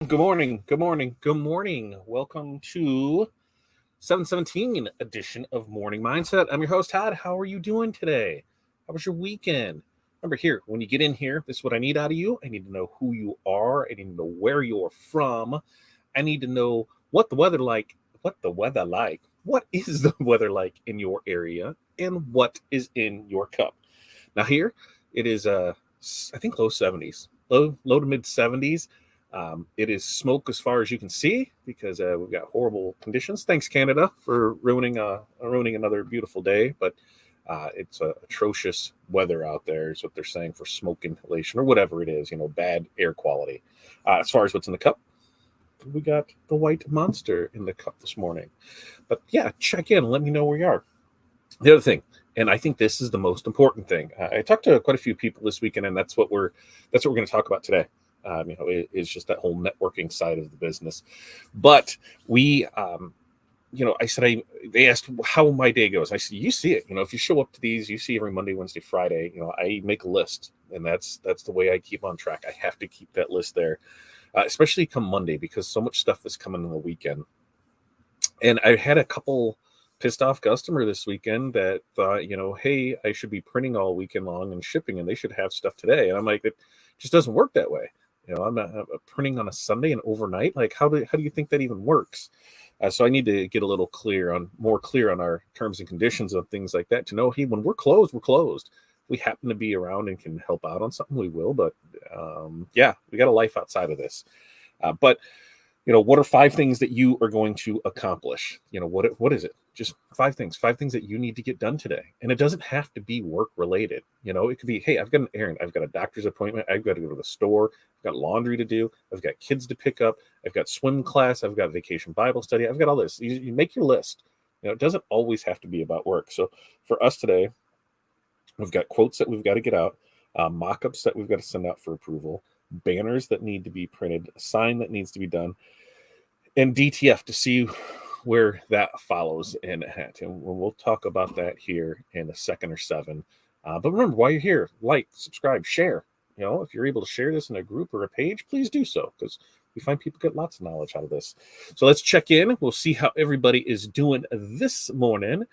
Good morning. Good morning. Good morning. Welcome to 717 edition of Morning Mindset. I'm your host, Todd. How are you doing today? How was your weekend? Remember here, when you get in here, this is what I need out of you. I need to know who you are. I need to know where you're from. I need to know what the weather like. What the weather like? What is the weather like in your area? And what is in your cup? Now here, it is I think low 70s, low to mid 70s. It is smoke as far as you can see because we've got horrible conditions. Thanks, Canada, for ruining another beautiful day. But it's atrocious weather out there, is what they're saying, for smoke inhalation or whatever it is. Bad air quality. As far as what's in the cup, we got the white monster in the cup this morning. But yeah, check in. Let me know where you are. The other thing, and I think this is the most important thing. I talked to quite a few people this weekend, and that's what we're going to talk about today. It's just that whole networking side of the business. But we, they asked how my day goes. I said, you see it. If you show up to these, you see every Monday, Wednesday, Friday. I make a list, and that's the way I keep on track. I have to keep that list there, especially come Monday, because so much stuff is coming on the weekend. And I had a couple pissed off customer this weekend that thought, hey, I should be printing all weekend long and shipping, and they should have stuff today. And I'm like, it just doesn't work that way. I'm not printing on a Sunday and overnight. Like, how do you think that even works? So I need to get a little more clear on our terms and conditions of things like that, to know, hey, when we're closed, we're closed. If we happen to be around and can help out on something, we will. But we got a life outside of this. But what are 5 things that you are going to accomplish? What is it? Just 5 things that you need to get done today. And it doesn't have to be work related. It could be, hey, I've got an errand. I've got a doctor's appointment. I've got to go to the store. I've got laundry to do. I've got kids to pick up. I've got swim class. I've got vacation Bible study. I've got all this. You make your list. It doesn't always have to be about work. So for us today, we've got quotes that we've got to get out, mock-ups that we've got to send out for approval, banners that need to be printed, a sign that needs to be done, and DTF to see where that follows in at. And we'll talk about that here in a second or 7. But remember, while you're here, like, subscribe, share. If you're able to share this in a group or a page, please do so, because we find people get lots of knowledge out of this. So let's check in. We'll see how everybody is doing this morning.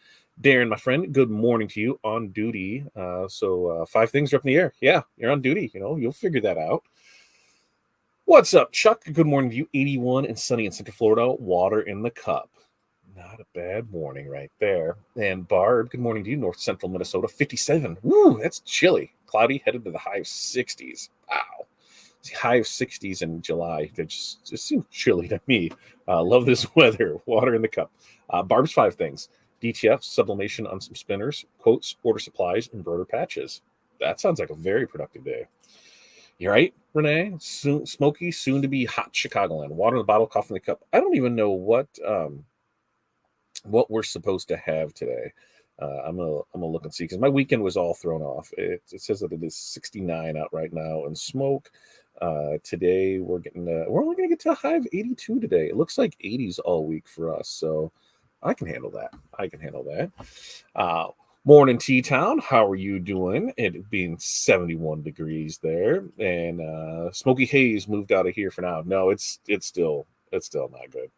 Darren, my friend, good morning to you on duty. So 5 things are up in the air. Yeah, you're on duty. You'll figure that out. What's up, Chuck? Good morning to you. 81 and sunny in Central Florida. Water in the cup. Not a bad morning right there. And Barb, good morning to you. North Central Minnesota. 57. Woo, that's chilly. Cloudy, headed to the high of 60s. Wow. High of 60s in July. It just seems chilly to me. Love this weather. Water in the cup. Barb's 5 things. DTF, sublimation on some spinners, quotes, order supplies, embroider patches. That sounds like a very productive day. You right, Renee? Smoky, soon to be hot Chicagoland. Water in the bottle, coffee in the cup. I don't even know what we're supposed to have today. I'm gonna look and see, because my weekend was all thrown off. It says that it is 69 out right now and smoke. Today we're only gonna get to a high of 82 today. It looks like 80s all week for us, so I can handle that. Morning, T-Town. How are you doing? It being 71 degrees there, and Smoky Haze moved out of here for now. No, it's still not good.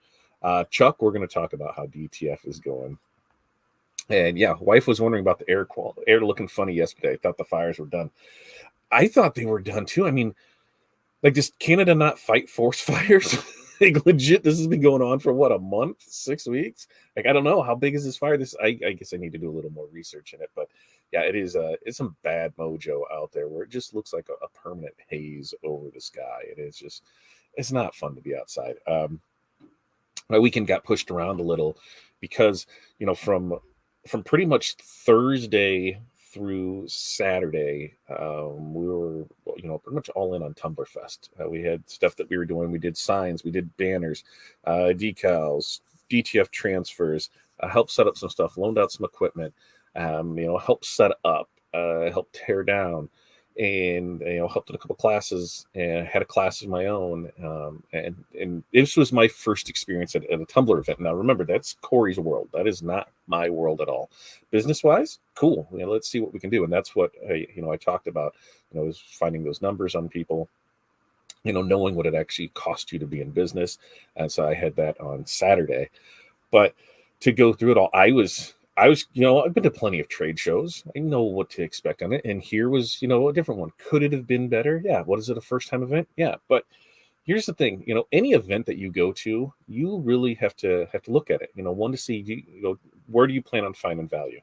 Chuck, we're going to talk about how DTF is going. And yeah, wife was wondering about the air quality. Air looking funny yesterday. Thought the fires were done. I thought they were done too. I mean, like, does Canada not fight forest fires? Like, legit, this has been going on for what, a month, 6 weeks? Like, I don't know, how big is this fire? I guess I need to do a little more research in it. But yeah, it's some bad mojo out there where it just looks like a permanent haze over the sky. It's not fun to be outside. My weekend got pushed around a little because from pretty much Thursday through Saturday, we were, pretty much all in on Tumblerfest. We had stuff that we were doing. We did signs, we did banners, decals, DTF transfers, helped set up some stuff, loaned out some equipment, helped set up, helped tear down, and helped in a couple classes, and had a class of my own. And this was my first experience at a Tumblr event. Now remember, that's Corey's world. That is not my world at all. Business wise, cool. Let's see what we can do. And that's what I talked about. Was finding those numbers on people, knowing what it actually cost you to be in business. And so I had that on Saturday. But to go through it all, I was, I've been to plenty of trade shows. I know what to expect on it. And here was, a different one. Could it have been better? Yeah. What is it, a first time event? Yeah. But here's the thing, any event that you go to, you really have to look at it. One, to see, where do you plan on finding value?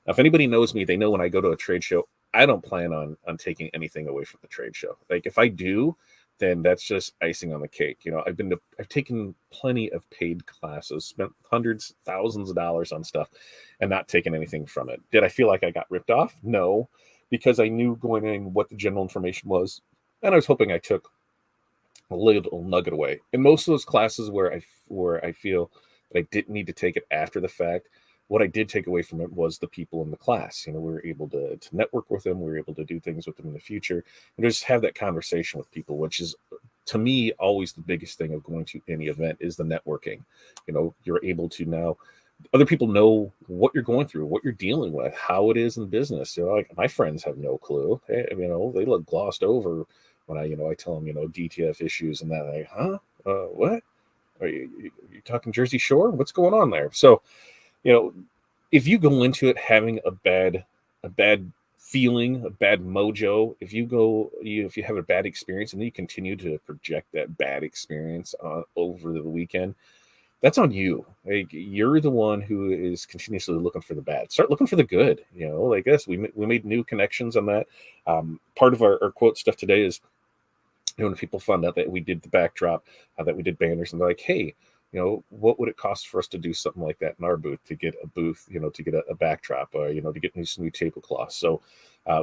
Now, if anybody knows me, they know when I go to a trade show, I don't plan on taking anything away from the trade show. Like, if I do, then that's just icing on the cake. I've taken plenty of paid classes, spent hundreds, thousands of dollars on stuff, and not taken anything from it. Did I feel like I got ripped off? No, because I knew going in what the general information was, and I was hoping I took a little nugget away. In most of those classes where I feel that I didn't need to take it after the fact, what I did take away from it was the people in the class. We were able to network with them. We were able to do things with them in the future and just have that conversation with people, which is, to me, always the biggest thing of going to any event is the networking. You're able to now, other people know what you're going through, what you're dealing with, how it is in business. Like, my friends have no clue. They look glossed over when I tell them, DTF issues and that. Like, huh? What? Are you talking Jersey Shore? What's going on there? So, you know, if you go into it having a bad feeling, a bad mojo, if you have a bad experience and then you continue to project that bad experience over the weekend, that's on you. Like, you're the one who is continuously looking for the bad. Start looking for the good. Like us, we made new connections on that. Part of our quote stuff today is, when people found out that we did the backdrop, that we did banners, and they're like, hey, what would it cost for us to do something like that in our booth, to get a booth, to get a backdrop, to get some new tablecloths. So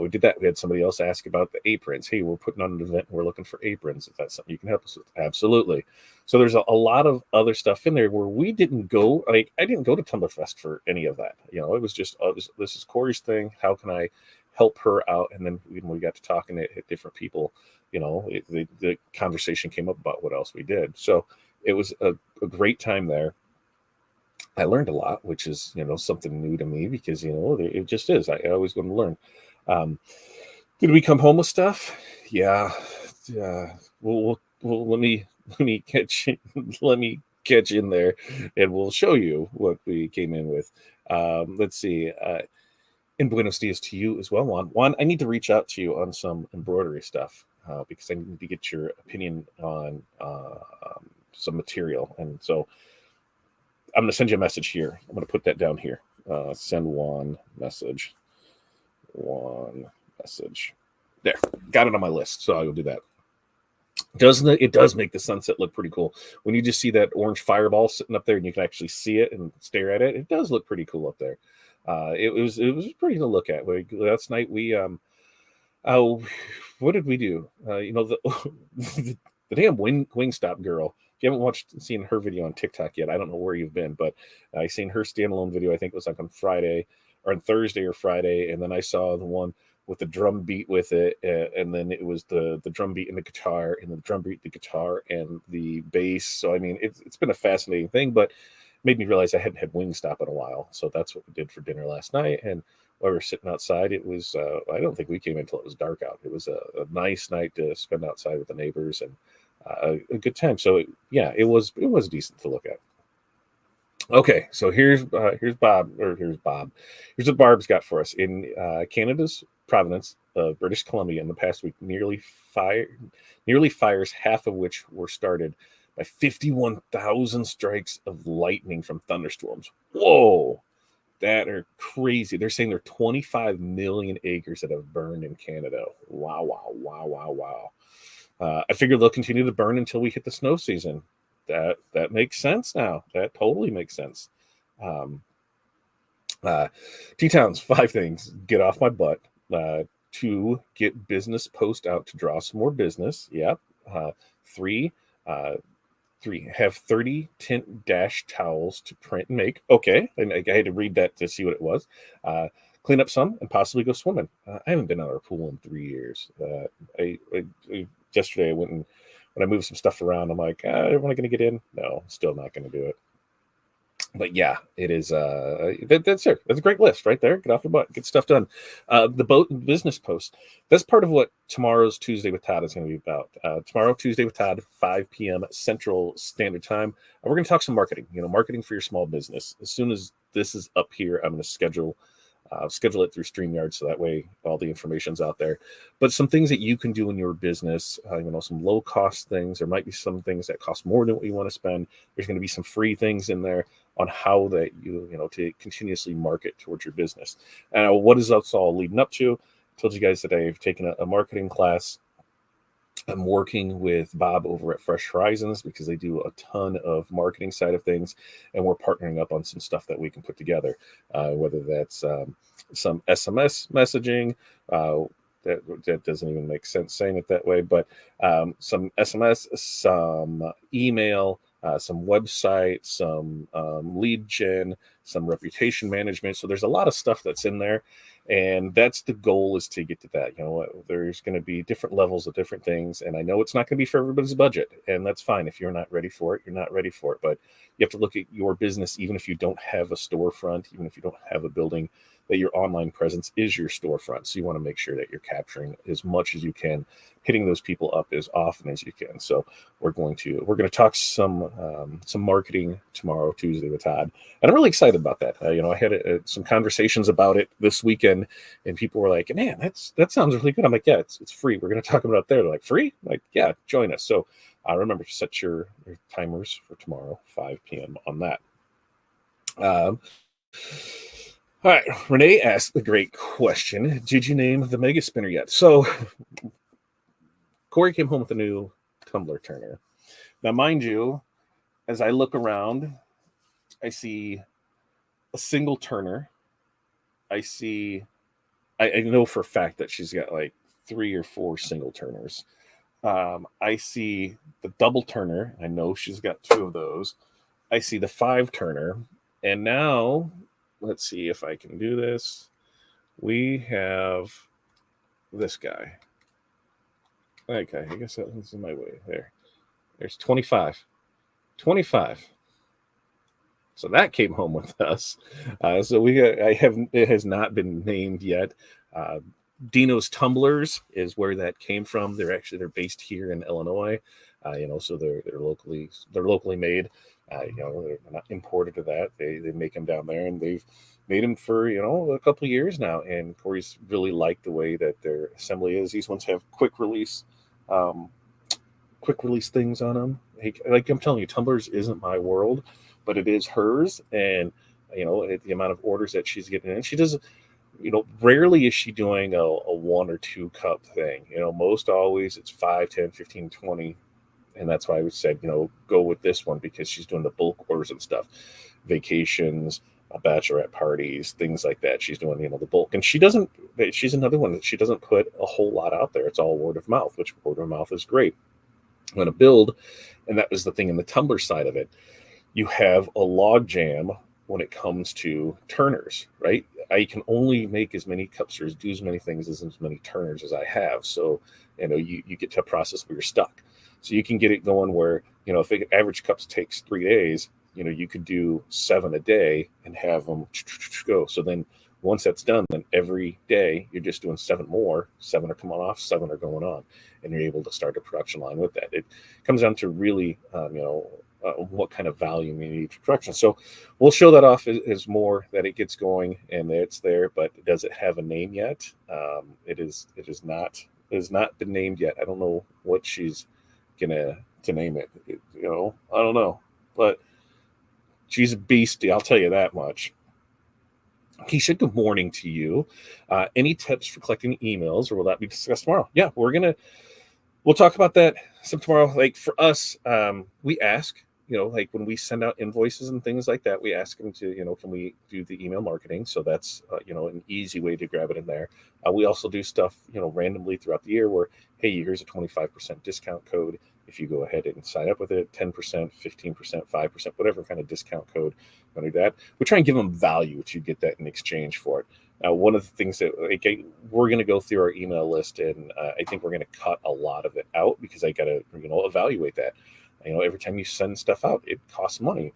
we did that. We had somebody else ask about the aprons. Hey, we're putting on an event and we're looking for aprons. If that's something you can help us with, absolutely. So there's a lot of other stuff in there where we didn't go. Like, I didn't go to Tumblrfest for any of that. It was just, this is Corey's thing. How can I help her out? And then we got to talking to different people. The conversation came up about what else we did. So it was a great time there. I learned a lot, which is, something new to me, because, it just is. I always going to learn. Did we come home with stuff? Yeah. Well, let me catch in there, and we'll show you what we came in with. Let's see. And buenos dias to you as well, Juan. Juan, I need to reach out to you on some embroidery stuff, because I need to get your opinion on some material. And so I'm going to send you a message here. I'm going to put that down here. Send Juan message. Juan message. There. Got it on my list, so I will do that. Doesn't it? It does make the sunset look pretty cool. When you just see that orange fireball sitting up there and you can actually see it and stare at it, it does look pretty cool up there. It was pretty to look at. Last night what did we do? The damn Wingstop girl. If you haven't seen her video on TikTok yet, I don't know where you've been, but I seen her standalone video. I think it was like on Friday or on Thursday or Friday, and then I saw the one with the drum beat with it, and then it was the drum beat and the guitar, and the drum beat, the guitar, and the bass. So I mean, it's been a fascinating thing, but made me realize I hadn't had Wingstop in a while. So that's what we did for dinner last night. And while we were sitting outside, it was, I don't think we came in until it was dark out. It was a nice night to spend outside with the neighbors, and a good time. So it was decent to look at. Okay, so here's Bob. Here's what Barb's got for us. In Canada's province of British Columbia, in the past week, nearly fires, half of which were started by 51,000 strikes of lightning from thunderstorms. Whoa, that are crazy. They're saying there are 25 million acres that have burned in Canada. Wow, wow, wow, wow, wow. I figure they'll continue to burn until we hit the snow season. That makes sense now. That totally makes sense. T-Towns, 5 things. Get off my butt. 2, get business post out to draw some more business. Yep. 3, have 30 tint dash towels to print and make. Okay. And I had to read that to see what it was. Clean up some and possibly go swimming. I haven't been out of our pool in 3 years. Yesterday I went, and when I moved some stuff around, I'm like, am I going to get in? No, still not going to do it. But yeah, it is. That's it. That's a great list right there. Get off your butt, get stuff done. The boat and business post. That's part of what tomorrow's Tuesday with Todd is going to be about. Tomorrow, Tuesday with Todd, 5 p.m. Central Standard Time. We're going to talk some marketing. Marketing for your small business. As soon as this is up here, I'm going to schedule it through StreamYard so that way all the information's out there. But some things that you can do in your business, some low cost things. There might be some things that cost more than what you want to spend. There's going to be some free things in there on how that to continuously market towards your business. And what is that's all leading up to? I told you guys that I've taken a marketing class. I'm working with Bob over at Fresh Horizons because they do a ton of marketing side of things, and we're partnering up on some stuff that we can put together, whether that's some SMS messaging. That doesn't even make sense saying it that way, but some SMS, some email, some website, some lead gen, some reputation management. So there's a lot of stuff that's in there. And that's the goal, is to get to that. There's going to be different levels of different things. And I know it's not going to be for everybody's budget. And that's fine. If you're not ready for it, you're not ready for it. But you have to look at your business, even if you don't have a storefront, even if you don't have a building, that your online presence is your storefront. So you want to make sure that you're capturing as much as you can, hitting those people up as often as you can. So we're going to talk some marketing tomorrow, Tuesday, with Todd, and I'm really excited about that. I had some conversations about it this weekend, and people were like, "Man, that sounds really good." I'm like, "Yeah, it's free. We're going to talk about it there." They're like, "Free?" I'm like, "Yeah, join us." So remember to set your timers for tomorrow, 5 p.m. on that. All right, Renee asked a great question. Did you name the Mega Spinner yet? So Corey came home with a new tumbler turner. Now, mind you, as I look around, I see a single turner. I know for a fact that she's got like 3 or 4 single turners. I see the double turner. I know she's got 2 of those. I see the 5 turner. And now, let's see if I can do this. We have this guy. Okay, I guess that one's in my way. There's 25. 25. So that came home with us. It has not been named yet. Dino's Tumblers is where that came from. They're based here in Illinois. So they're locally made. They're not imported to that. They make them down there, and they've made them for a couple of years now. And Corey's really liked the way that their assembly is. These ones have quick release things on them. Like I'm telling you, tumblers isn't my world, but it is hers. And the amount of orders that she's getting in, she does. Rarely is she doing a 1 or 2 cup thing. Most always it's 5, 10, 15, 20. And that's why I said, go with this one, because she's doing the bulk orders and stuff, vacations, bachelorette parties, things like that. She's doing, the bulk. And she's another one that she doesn't put a whole lot out there. It's all word of mouth, which word of mouth is great. I'm going to build. And that was the thing in the tumbler side of it. You have a log jam when it comes to turners, right? I can only make as many cups or do as many things as many turners as I have. So, you get to a process where you're stuck. So you can get it going where, if average cups takes 3 days, you could do 7 a day and have them go. So then once that's done, then every day you're just doing 7 more. 7 are coming off, 7 are going on, and you're able to start a production line with that. It comes down to really, what kind of volume you need for production. So we'll show that off as more that it gets going and it's there. But does it have a name yet? It is not. It has not been named yet. I don't know what she's gonna to name it. I don't know, but she's a beastie. I'll tell you that much. Keisha, good morning to you. Any tips for collecting emails, or will that be discussed tomorrow? Yeah, we'll talk about that some tomorrow. Like for us, we ask, like when we send out invoices and things like that, we ask them to, can we do the email marketing? So that's, an easy way to grab it in there. We also do stuff, randomly throughout the year where, hey, here's a 25% discount code. If you go ahead and sign up with it, 10%, 15%, 5%, whatever kind of discount code, do that. We try and give them value to get that in exchange for it. Now, one of the things that we're going to go through our email list, and I think we're going to cut a lot of it out because I got to, evaluate that. Every time you send stuff out, it costs money.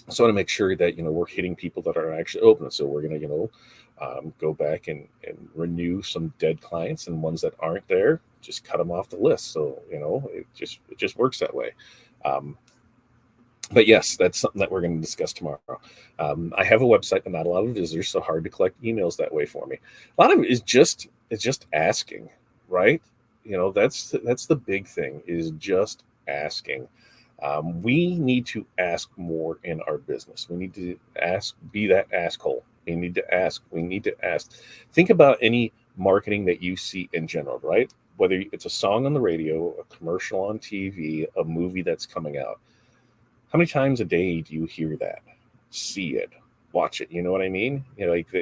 So I want to make sure that we're hitting people that are actually open. So we're going to go back and renew some dead clients, and ones that aren't there, just cut them off the list. So it just works that way. Um, but yes, that's something that we're going to discuss tomorrow. I have a website, but not a lot of visitors, so hard to collect emails that way for me. A lot of it is just asking, right? That's the big thing, is just asking. We need to ask more in our business. We need to ask, be that asshole. We need to ask. We need to ask. Think about any marketing that you see in general, right? Whether it's a song on the radio, a commercial on TV, a movie that's coming out. How many times a day do you hear that, see it, watch it? You know what I mean?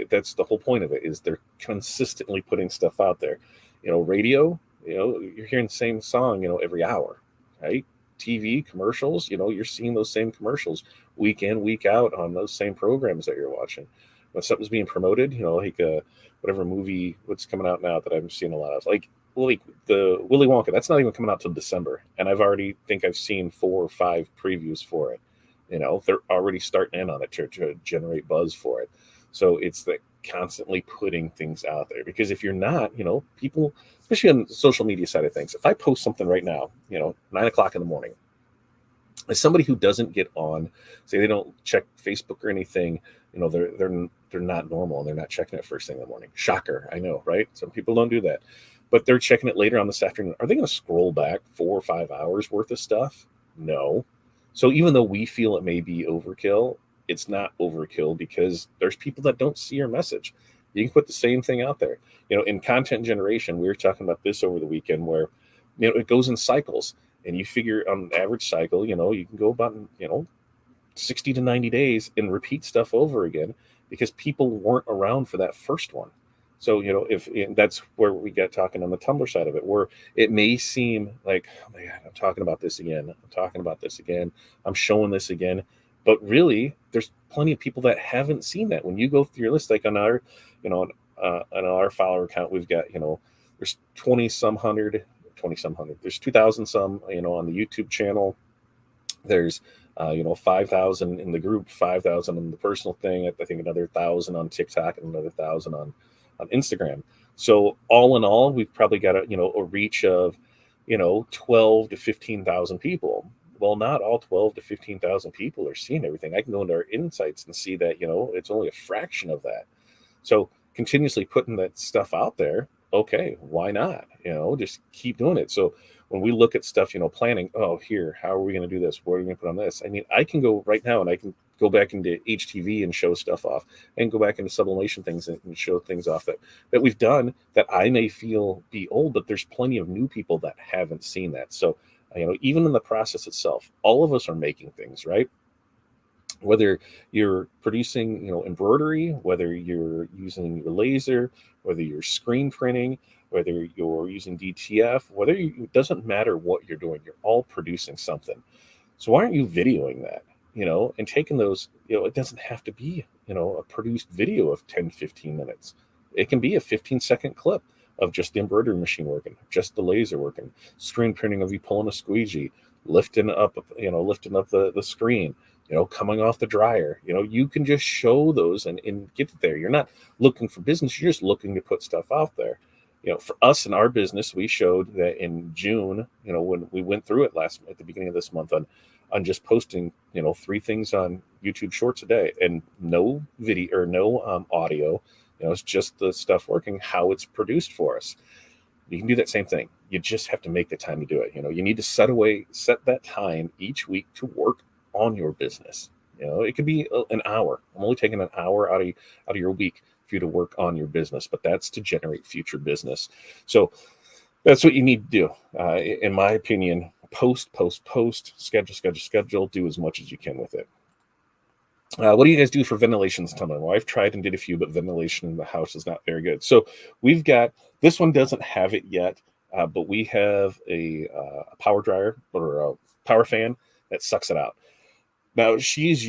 That's the whole point of it, is they're consistently putting stuff out there. Radio, you're hearing the same song, every hour, right? TV commercials, you're seeing those same commercials week in, week out on those same programs that you're watching. When something's being promoted, like whatever movie, what's coming out now that I'm seeing a lot of, like the Willy Wonka, that's not even coming out till December, and I've already think I've seen 4 or 5 previews for it. They're already starting in on it to generate buzz for it. So it's the constantly putting things out there, because if you're not, people, especially on the social media side of things, if I post something right now, 9 o'clock in the morning, as somebody who doesn't get on, say they don't check Facebook or anything, they're not normal, and they're not checking it first thing in the morning. Shocker, I know, right? Some people don't do that, but they're checking it later on this afternoon. Are they going to scroll back 4 or 5 hours worth of stuff? No. So even though we feel it may be overkill, it's not overkill, because there's people that don't see your message. You can put the same thing out there. In content generation, we were talking about this over the weekend, where it goes in cycles, and you figure on an average cycle, you can go about 60 to 90 days and repeat stuff over again, because people weren't around for that first one. So, if and that's where we get talking on the Tumblr side of it, where it may seem like, oh my God, I'm talking about this again. I'm talking about this again. I'm showing this again. But really, there's plenty of people that haven't seen that. When you go through your list, like on our follower count, we've got, there's 20 some hundred, there's 2,000 some, on the YouTube channel. There's 5,000 in the group, 5,000 in the personal thing. I think another 1,000 on TikTok, and another 1,000 on Instagram. So all in all, we've probably got a reach of 12 to 15,000 people. Well, not all 12 to 15,000 people are seeing everything. I can go into our insights and see that it's only a fraction of that. So continuously putting that stuff out there, okay, why not? Just keep doing it. So when we look at stuff, planning, oh, here, how are we going to do this? What are we going to put on this? I mean, I can go right now and I can go back into HTV and show stuff off, and go back into sublimation things and show things off that we've done, that I may feel be old, but there's plenty of new people that haven't seen that. So, even in the process itself, all of us are making things, right? Whether you're producing, embroidery, whether you're using your laser, whether you're screen printing, whether you're using DTF, it doesn't matter what you're doing, you're all producing something. So why aren't you videoing that, and taking those, it doesn't have to be, a produced video of 10, 15 minutes. It can be a 15-second clip of just the embroidery machine working, just the laser working, screen printing of you pulling a squeegee, lifting up the screen, coming off the dryer. You can just show those and get it there. You're not looking for business, you're just looking to put stuff out there. For us in our business, we showed that in June, when we went through it at the beginning of this month, on just posting, 3 things on YouTube Shorts a day, and no video or no audio. It's just the stuff working, how it's produced for us. You can do that same thing. You just have to make the time to do it. You need to set that time each week to work on your business. It could be an hour. I'm only taking an hour out of your week for you to work on your business, but that's to generate future business. So that's what you need to do. In my opinion, post, schedule, do as much as you can with it. What do you guys do for ventilation this time? Well, I've tried and did a few, but ventilation in the house is not very good. So we've got, this one doesn't have it yet, but we have a power dryer or a power fan that sucks it out. Now she's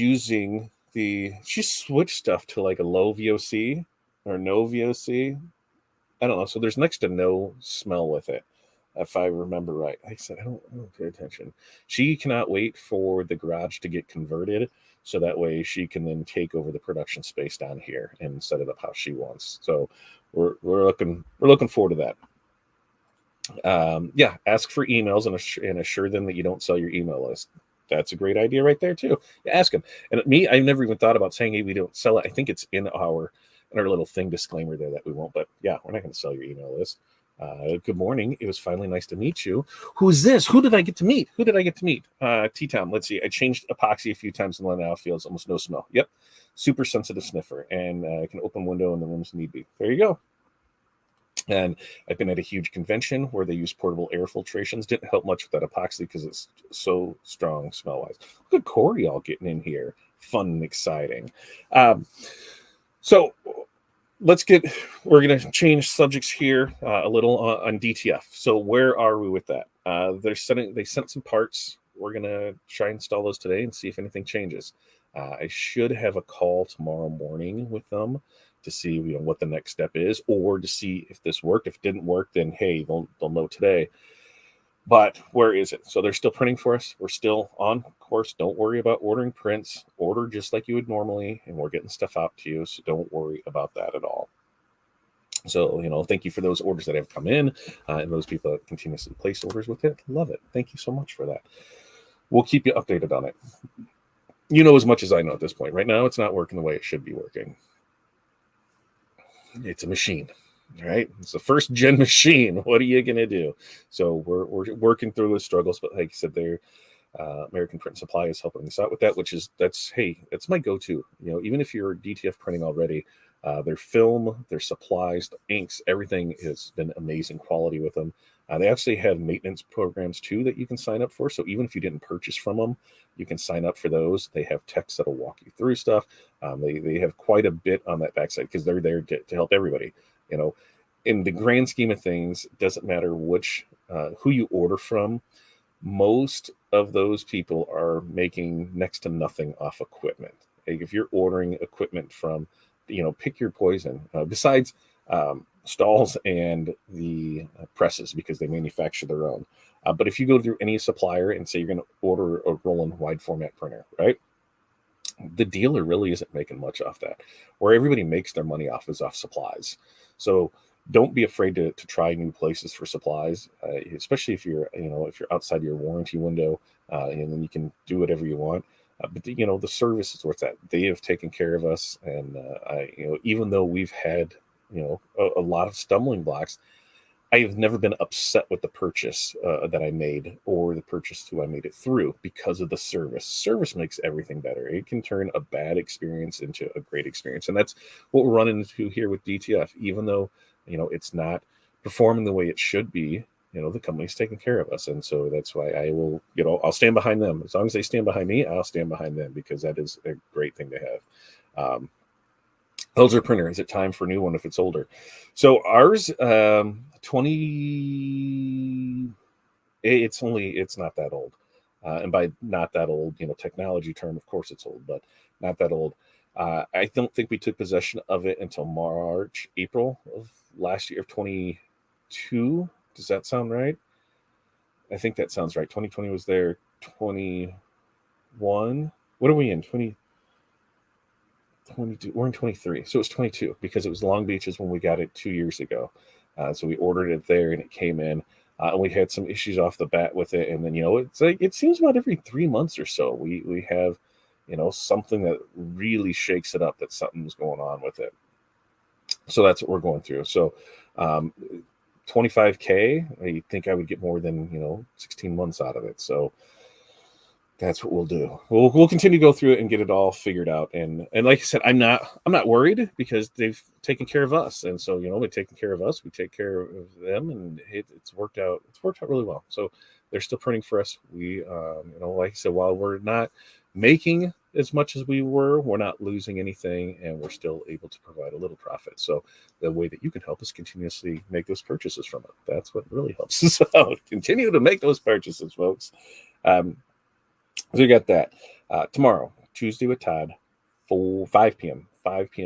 switched stuff to like a low VOC or no VOC. I don't know. So there's next to no smell with it, if I remember right. Like I said, I don't pay attention. She cannot wait for the garage to get converted so that way she can then take over the production space down here and set it up how she wants. So we're looking forward to that. Yeah, ask for emails and assure them that you don't sell your email list. That's a great idea right there too. Yeah, ask them. And me, I've never even thought about saying, hey, we don't sell it. I think it's in our little thing disclaimer there that we won't. But yeah, we're not going to sell your email list. Good morning. It was finally nice to meet you. Who's this? Who did I get to meet? T-Town. Let's see. I changed epoxy a few times and now feels almost no smell. Yep. Super sensitive sniffer. And I can open window in the rooms need be. There you go. And I've been at a huge convention where they use portable air filtrations. Didn't help much with that epoxy because it's so strong smell-wise. Look at Corey all getting in here. Fun and exciting. So we're going to change subjects here a little on DTF. So where are we with that? They sent some parts. We're going to try and install those today and see if anything changes. I should have a call tomorrow morning with them to see what the next step is, or to see if this worked. If it didn't work, then hey, they'll know today. But where is it? So they're still printing for us. We're still on course. Don't worry about ordering prints. Order just like you would normally, and we're getting stuff out to you. So don't worry about that at all. So, thank you for those orders that have come in and those people that continuously place orders with it. Love it. Thank you so much for that. We'll keep you updated on it. You know as much as I know at this point. Right now, it's not working the way it should be working. It's a machine, right? It's the first gen machine. What are you going to do? So we're working through those struggles. But like I said, American Print Supply is helping us out with that, that's my go-to. Even if you're DTF printing already, their film, their supplies, the inks, everything has been amazing quality with them. They actually have maintenance programs too that you can sign up for. So even if you didn't purchase from them, you can sign up for those. They have techs that'll walk you through stuff. They have quite a bit on that backside because they're there to help everybody. In the grand scheme of things, it doesn't matter who you order from. Most of those people are making next to nothing off equipment. If you're ordering equipment from, pick your poison. Besides stalls and the presses, because they manufacture their own. But if you go through any supplier and say you're going to order a roll-in wide format printer, right? The dealer really isn't making much off that. Where everybody makes their money off is off supplies. So don't be afraid to try new places for supplies, especially if you're outside your warranty window, and then you can do whatever you want. But the service is worth that. They have taken care of us, and even though we've had a lot of stumbling blocks, I have never been upset with the purchase that I made or the purchase who I made it through because of the service. Service makes everything better. It can turn a bad experience into a great experience, and that's what we're running into here with DTF. Even though it's not performing the way it should be, the company's taking care of us, and so that's why I will, I'll stand behind them. As long as they stand behind me, I'll stand behind them, because that is a great thing to have. Older printer, is it time for a new one if it's older? So ours, 20, it's not that old. And by not that old, technology term, of course it's old, but not that old. I don't think we took possession of it until April of last year of 22. Does that sound right? I think that sounds right. 2020 was there. 21. What are we in? 22. We're in 23. So it was 22 because it was Long Beach's when we got it 2 years ago. So we ordered it there and it came in. And we had some issues off the bat with it. And then, it's like, it seems about every 3 months or so we have, something that really shakes it up, that something's going on with it. So that's what we're going through. So, $25K, I think I would get more than, 16 months out of it. So that's what we'll do. We'll continue to go through it and get it all figured out. And like I said, I'm not worried, because they've taken care of us. And so, they're taking care of us. We take care of them, and it's worked out. It's worked out really well. So they're still printing for us. We, like I said, while we're not making as much as we were, we're not losing anything, and we're still able to provide a little profit. So the way that you can help us continuously make those purchases from it, that's what really helps us out. Continue to make those purchases, folks. So we got that. Tomorrow, Tuesday with Todd, 5 p.m.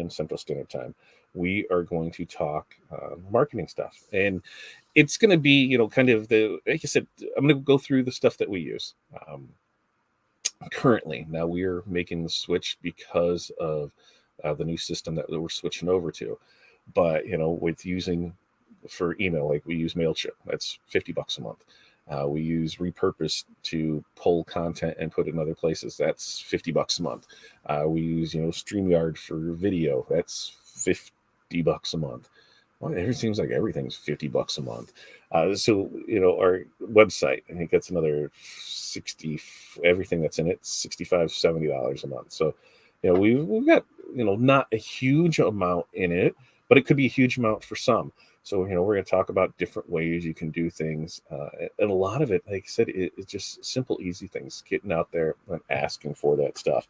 Central Standard Time. We are going to talk marketing stuff. And it's going to be, kind of like I said, I'm going to go through the stuff that we use. currently. Now we are making the switch because of the new system that we're switching over to. But with using for email, like we use Mailchimp, that's $50 a month. We use Repurpose to pull content and put it in other places. That's $50 a month. We use StreamYard for video. That's $50 a month. Well, it seems like everything's $50 a month. So our website, I think that's another 60. Everything that's in it, $65, $70 a month. So we've got not a huge amount in it, but it could be a huge amount for some. So we're going to talk about different ways you can do things, and a lot of it, like I said, it's just simple, easy things. Getting out there and asking for that stuff,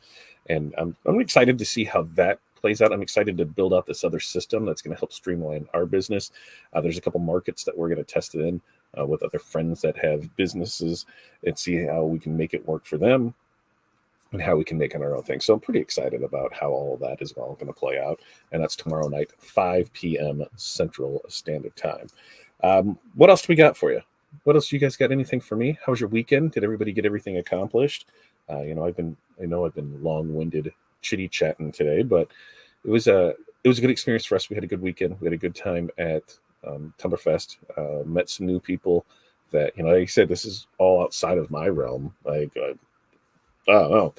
and I'm excited to see how that plays out. I'm excited to build out this other system that's going to help streamline our business. There's a couple markets that we're going to test it in with other friends that have businesses and see how we can make it work for them and how we can make it our own thing. So I'm pretty excited about how all of that is all going to play out. And that's tomorrow night, 5 p.m. Central Standard Time. What else do we got for you? What else? You guys got anything for me? How was your weekend? Did everybody get everything accomplished? I've been long-winded chitty chatting today, but it was a good experience for us. We had a good weekend. We had a good time at Tumberfest. Met some new people that like I said, this is all outside of my realm. Like I don't know.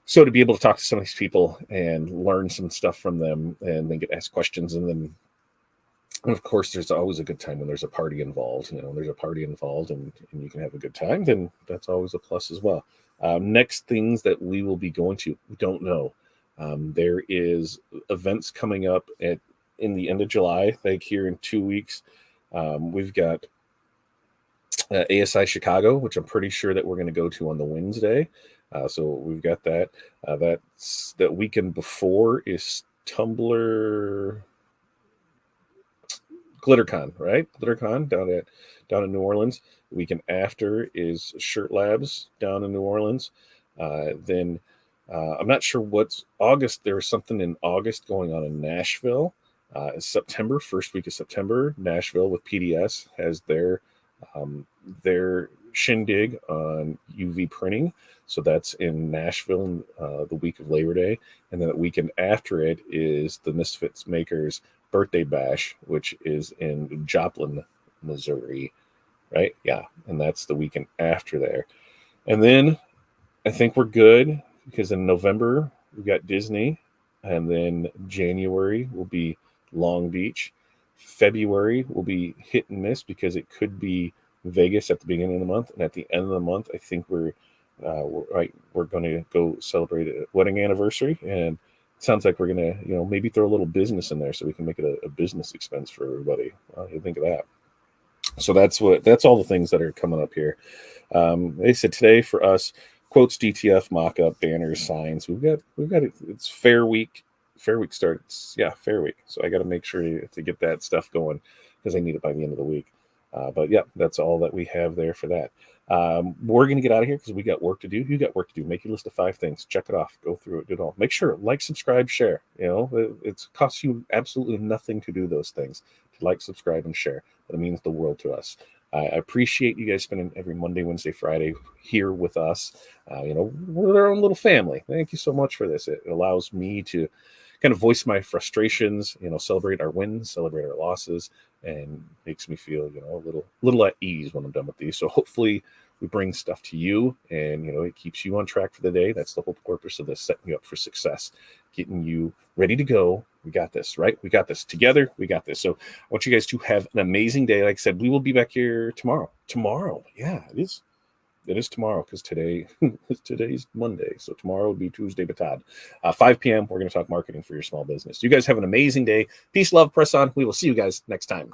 So to be able to talk to some of these people and learn some stuff from them, and then get asked questions, and of course, there's always a good time when there's a party involved. There's a party involved, and you can have a good time, then that's always a plus as well. Next things that we will be going to, we don't know. There is events coming up in the end of July, like here in 2 weeks. We've got ASI Chicago, which I'm pretty sure that we're going to go to on the Wednesday. So we've got that. That's that weekend before is Tumblr GlitterCon, right? GlitterCon down in New Orleans. The weekend after is Shirt Labs down in New Orleans. Then I'm not sure what's August. There was something in August going on in Nashville. September, first week of September, Nashville with PDS has their shindig on UV printing. So that's in Nashville the week of Labor Day. And then the weekend after it is the Misfits Makers Birthday Bash, which is in Joplin, Missouri, right? Yeah. And that's the weekend after there. And then I think we're good because in November we've got Disney, and then January will be Long Beach. February will be hit and miss because it could be Vegas at the beginning of the month, and at the end of the month, I think we're going to go celebrate a wedding anniversary, and it sounds like we're going to maybe throw a little business in there so we can make it a business expense for everybody. You think of that. So that's all the things that are coming up here. They said today for us, quotes, DTF, mock-up, banners, signs. We've got it. It's Fair Week. Fair Week starts. Yeah, Fair Week. So I got to make sure to get that stuff going because I need it by the end of the week. But yeah, that's all that we have there for that. We're going to get out of here because we got work to do. You got work to do. Make your list of 5 things. Check it off. Go through it. Do it all. Make sure, like, subscribe, share. It costs you absolutely nothing to do those things. To like, subscribe, and share. But it means the world to us. I appreciate you guys spending every Monday, Wednesday, Friday here with us. We're our own little family. Thank you so much for this. It allows me to kind of voice my frustrations, celebrate our wins, celebrate our losses, and makes me feel, a little at ease when I'm done with these. So hopefully we bring stuff to you, and, it keeps you on track for the day. That's the whole purpose of this, setting you up for success, getting you ready to go. We got this, right? We got this together. We got this. So I want you guys to have an amazing day. Like I said, we will be back here tomorrow. Yeah, it is. It is tomorrow because today's Monday. So tomorrow will be Tuesday, Batad. 5 p.m. We're going to talk marketing for your small business. You guys have an amazing day. Peace, love, press on. We will see you guys next time.